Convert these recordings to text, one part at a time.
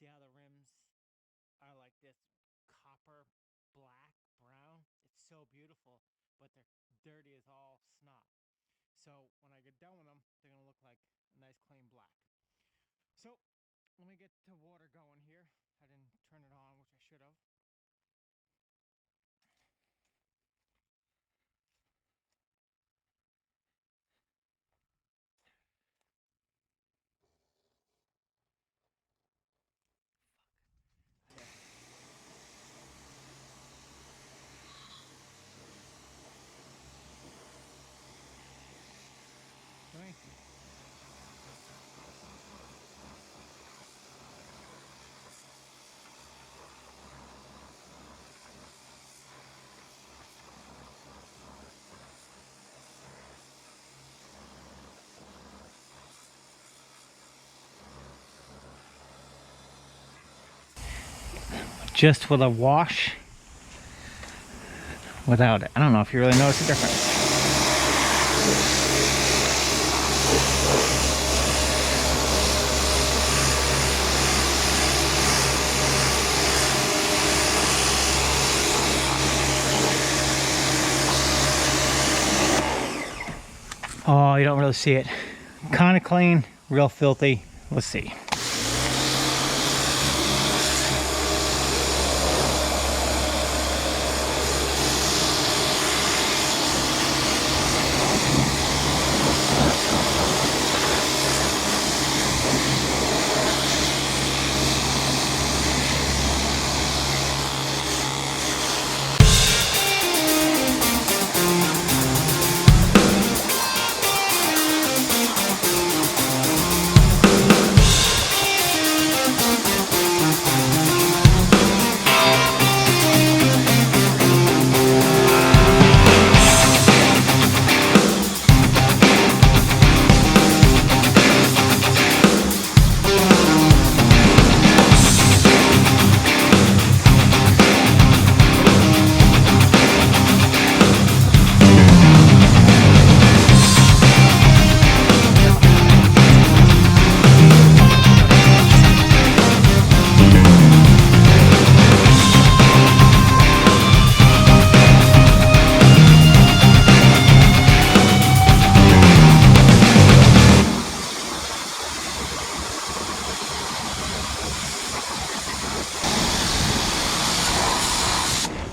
See how the rims are like this copper, black, brown? It's so beautiful, but they're dirty as all snot. So when I get done with them, they're gonna look like a nice clean black. So let me get the water going here. I didn't turn it on, which I should have. Thank you. Just with a wash without it. I don't know if you really notice the difference. Oh, you don't really see it. Kind of clean, real filthy. Let's see.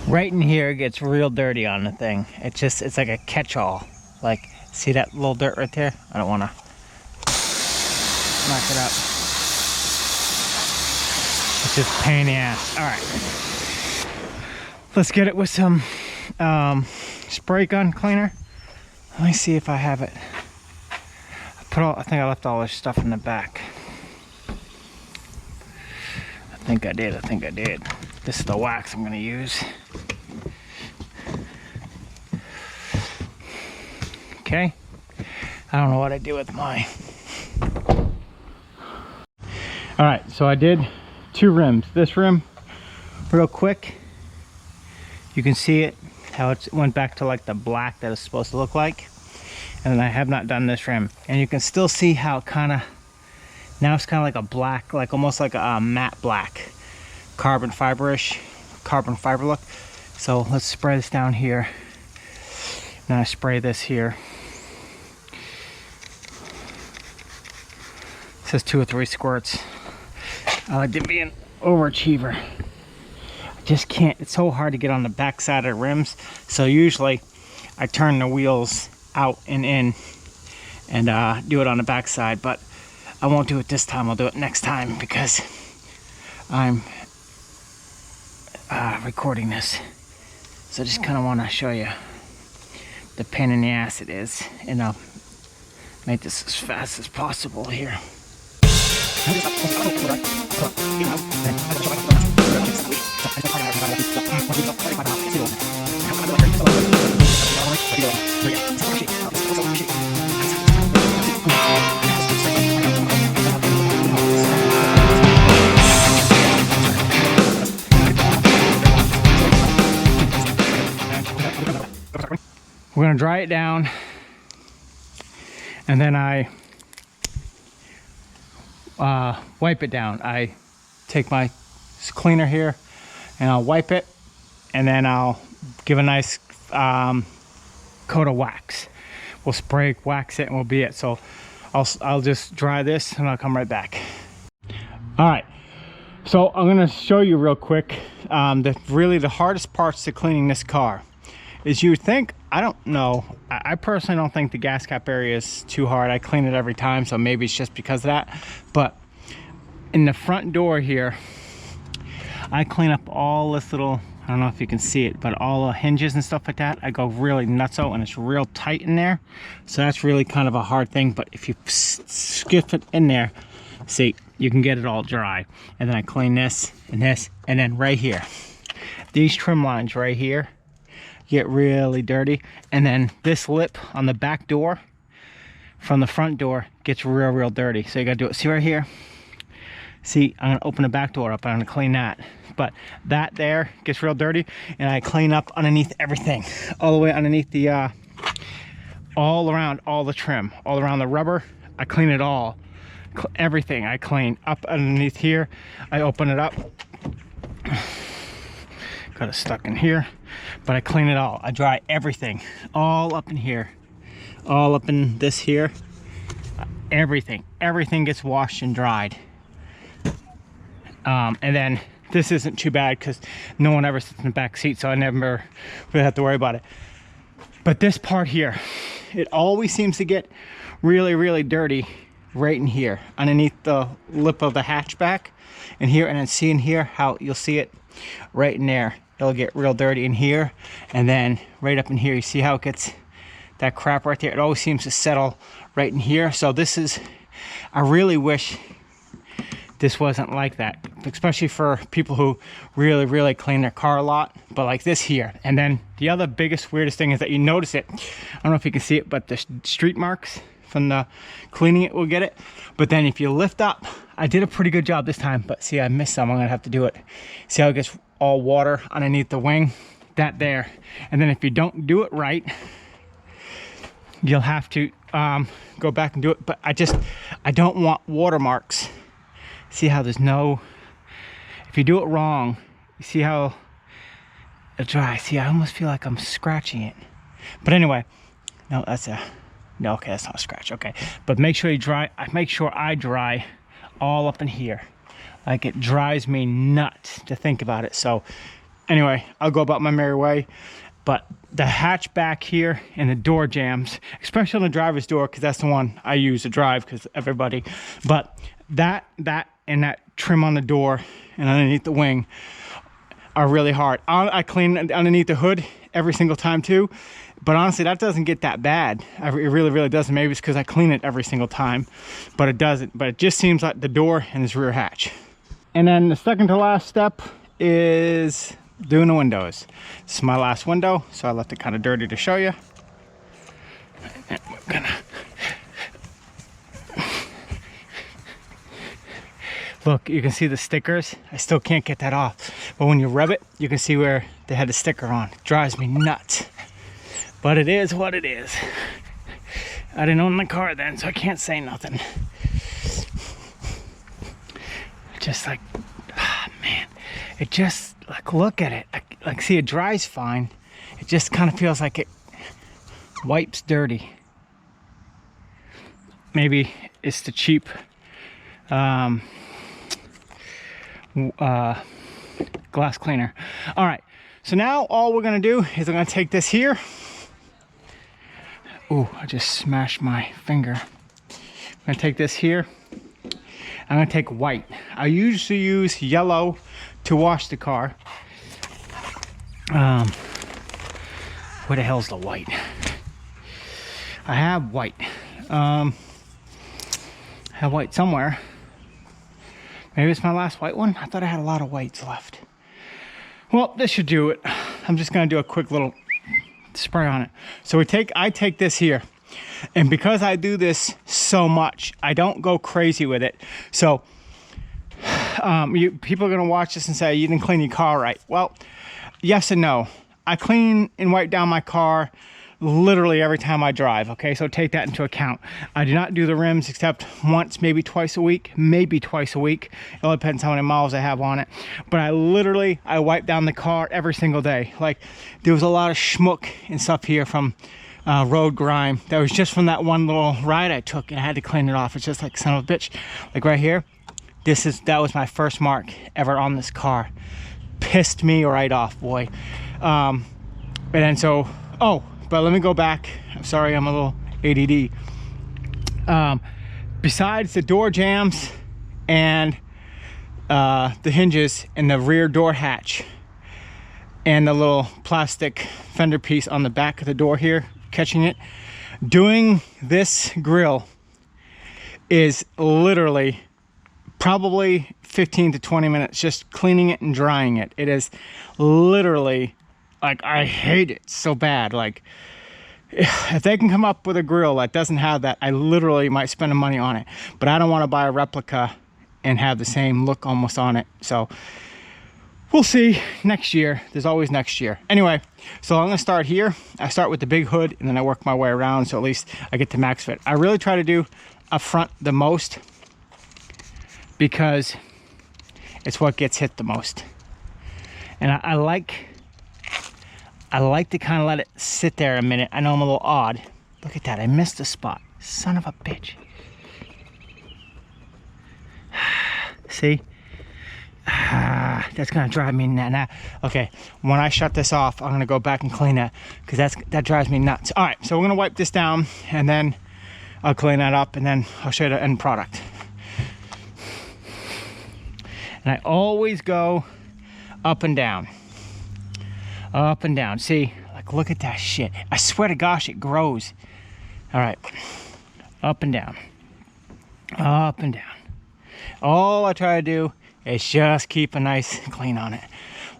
Right in here gets real dirty on the thing. It's like a catch-all. Like, see that little dirt right there? I don't want to knock it up. It's just a pain in the ass. All right, let's get it with some spray gun cleaner. Let me see if I have it. I think I left all this stuff in the back. I think I did. This is the wax I'm gonna use. Okay. I don't know what I do with mine. All right, so I did 2 rims. This rim, real quick, you can see it, how it went back to like the black that it's supposed to look like. And then I have not done this rim. And you can still see how now it's kind of like a black, like almost like a matte black, carbon fiber look. So let's spray this down here. Then I spray this here. It says 2 or 3 squirts. I like to be an overachiever. I just can't, it's so hard to get on the back side of the rims. So usually I turn the wheels out and in and do it on the back side, but I won't do it this time. I'll do it next time because I'm recording this. So I just kind of want to show you the pain in the ass it is, and I'll make this as fast as possible here. We're gonna dry it down, and then I wipe it down. I take my cleaner here and I'll wipe it, and then I'll give a nice coat of wax. We'll spray wax it and we'll be it. So I'll just dry this and I'll come right back. All right, so I'm gonna show you real quick really the hardest parts to cleaning this car is, you would think, I don't know, I personally don't think the gas cap area is too hard. I clean it every time, so maybe it's just because of that. But in the front door here, I clean up all this little, I don't know if you can see it, but all the hinges and stuff like that, I go really nutso, and it's real tight in there. So that's really kind of a hard thing. But if you skip it in there, see, you can get it all dry. And then I clean this, and then right here, these trim lines right here get really dirty. And then this lip on the back door from the front door gets real dirty. So you gotta do it. See right here? See, I'm gonna open the back door up, I'm gonna clean that. But that there gets real dirty, and I clean up underneath everything. All the way underneath the, all around all the trim, all around the rubber, I clean it all. Everything I clean up underneath here. I open it up. Got it stuck in here, but I clean it all. I dry everything, all up in here, all up in this here. Everything gets washed and dried. And then this isn't too bad because no one ever sits in the back seat, so I never really have to worry about it. But this part here, it always seems to get really dirty right in here, underneath the lip of the hatchback, and here, and then see in here how you'll see it right in there. It'll get real dirty in here, and then right up in here, you see how it gets that crap right there. It always seems to settle right in here. So this is, I really wish this wasn't like that, especially for people who really clean their car a lot. But like this here, and then the other biggest weirdest thing is that you notice it, I don't know if you can see it, but the street marks from the cleaning it will get it. But then if you lift up, I did a pretty good job this time, but see, I missed some. I'm gonna have to do it. See how it gets all water underneath the wing, that there. And then if you don't do it right, you'll have to go back and do it. But I don't want watermarks. See how there's no, if you do it wrong, you see how it dries. See, I almost feel like I'm scratching it. But anyway, no, that's a, no, okay, that's not a scratch, okay. But make sure you dry, make sure I dry all up in here. Like, it drives me nuts to think about it. So anyway, I'll go about my merry way. But the hatch back here and the door jambs, especially on the driver's door, because that's the one I use to drive because everybody. But that and that trim on the door and underneath the wing are really hard. I clean underneath the hood every single time too. But honestly, that doesn't get that bad. It really doesn't. Maybe it's because I clean it every single time, but it doesn't. But it just seems like the door and this rear hatch. And then the second to last step is doing the windows. This is my last window, so I left it kind of dirty to show you. And we're gonna look, you can see the stickers. I still can't get that off. But when you rub it, you can see where they had the sticker on. It drives me nuts. But it is what it is. I didn't own the car then, so I can't say nothing. Just like, ah, man, it just, like, look at it. Like, see, it dries fine. It just kind of feels like it wipes dirty. Maybe it's the cheap glass cleaner. All right, so now all we're gonna do is I'm gonna take this here. Ooh, I just smashed my finger. I'm gonna take this here. I'm gonna take white. I usually use yellow to wash the car. Where the hell's the white? I have white. I have white somewhere. Maybe it's my last white one. I thought I had a lot of whites left. Well, this should do it. I'm just gonna do a quick little spray on it. So I take this here, and because I do this so much, I don't go crazy with it. So people are gonna watch this and say you didn't clean your car right. Well, yes and no. I clean and wipe down my car literally every time I drive, okay? So take that into account. I do not do the rims except once, maybe twice a week, maybe twice a week. It all depends how many miles I have on it. But I wipe down the car every single day. Like, there was a lot of schmuck and stuff here from road grime that was just from that one little ride I took, and I had to clean it off. It's just like, son of a bitch. Like right here, that was my first mark ever on this car. Pissed me right off, boy. And then so, oh, but let me go back. I'm sorry, I'm a little ADD. Besides the door jambs and the hinges and the rear door hatch and the little plastic fender piece on the back of the door here, catching it, doing this grill is literally probably 15 to 20 minutes just cleaning it and drying it. It is literally, like, I hate it so bad. Like, if they can come up with a grill that doesn't have that, I literally might spend the money on it. But I don't want to buy a replica and have the same look almost on it. So we'll see next year. There's always next year. Anyway, so I'm gonna start here. I start with the big hood and then I work my way around, so at least I get to max fit. I really try to do up front the most because it's what gets hit the most. And I like to kind of let it sit there a minute. I know I'm a little odd. Look at that, I missed a spot. Son of a bitch. See? That's gonna drive me nuts. Okay, when I shut this off, I'm gonna go back and clean that because that drives me nuts. All right, so we're gonna wipe this down and then I'll clean that up and then I'll show you the end product. And I always go up and down. Up and down. See, like, look at that shit. I swear to gosh, it grows. All right, up and down. Up and down. All I try to do is just keep a nice clean on it.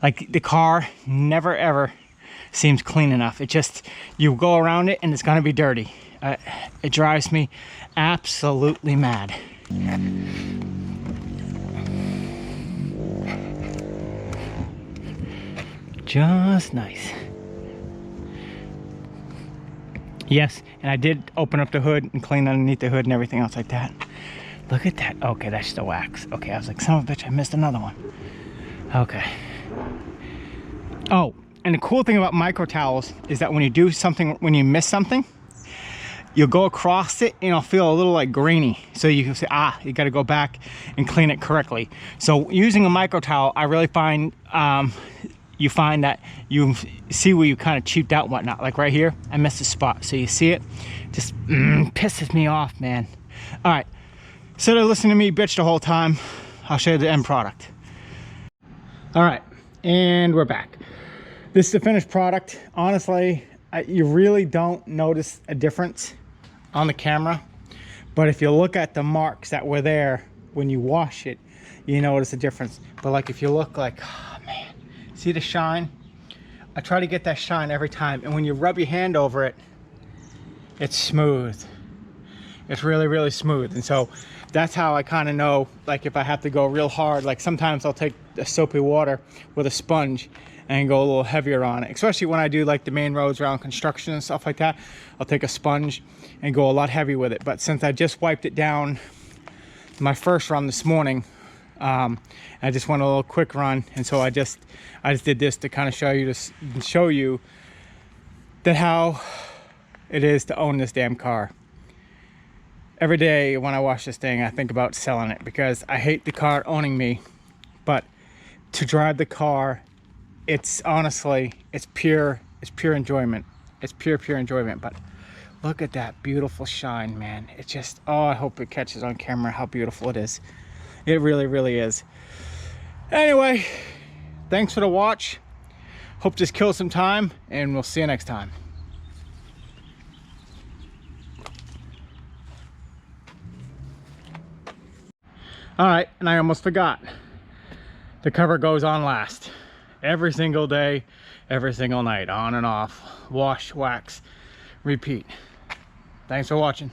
Like, the car never ever seems clean enough. It just, you go around it and it's gonna be dirty. It drives me absolutely mad. Just nice. Yes, and I did open up the hood and clean underneath the hood and everything else like that. Look at that. Okay, that's the wax. Okay, I was like, son of a bitch, I missed another one. Okay. Oh, and the cool thing about micro towels is that when you do something, when you miss something, you'll go across it and it'll feel a little like grainy. So you can say, you got to go back and clean it correctly. So using a micro towel, I really find you find that you see where you kind of cheaped out and whatnot. Like right here, I missed a spot. So you see it, just pisses me off, man. All right. Instead of listening to me bitch the whole time, I'll show you the end product. All right, and we're back. This is the finished product. Honestly, you really don't notice a difference on the camera, but if you look at the marks that were there when you wash it, you notice a difference. But like, if you look, like, oh man, see the shine? I try to get that shine every time, and when you rub your hand over it, it's smooth. It's really, really smooth. And so that's how I kind of know, like, if I have to go real hard. Like, sometimes I'll take the soapy water with a sponge and go a little heavier on it, especially when I do like the main roads around construction and stuff like that. I'll take a sponge and go a lot heavy with it. But since I just wiped it down my first run this morning, I just went a little quick run, and so I just did this to kind of show you that how it is to own this damn car. Every day when I wash this thing, I think about selling it because I hate the car owning me. But to drive the car, it's honestly, it's pure enjoyment. It's pure enjoyment. But look at that beautiful shine, man. It just, oh, I hope it catches on camera how beautiful it is. It really, really is. Anyway, thanks for the watch. Hope this kills some time, and we'll see you next time. All right, and I almost forgot. The cover goes on last. Every single day, every single night, on and off. Wash, wax, repeat. Thanks for watching.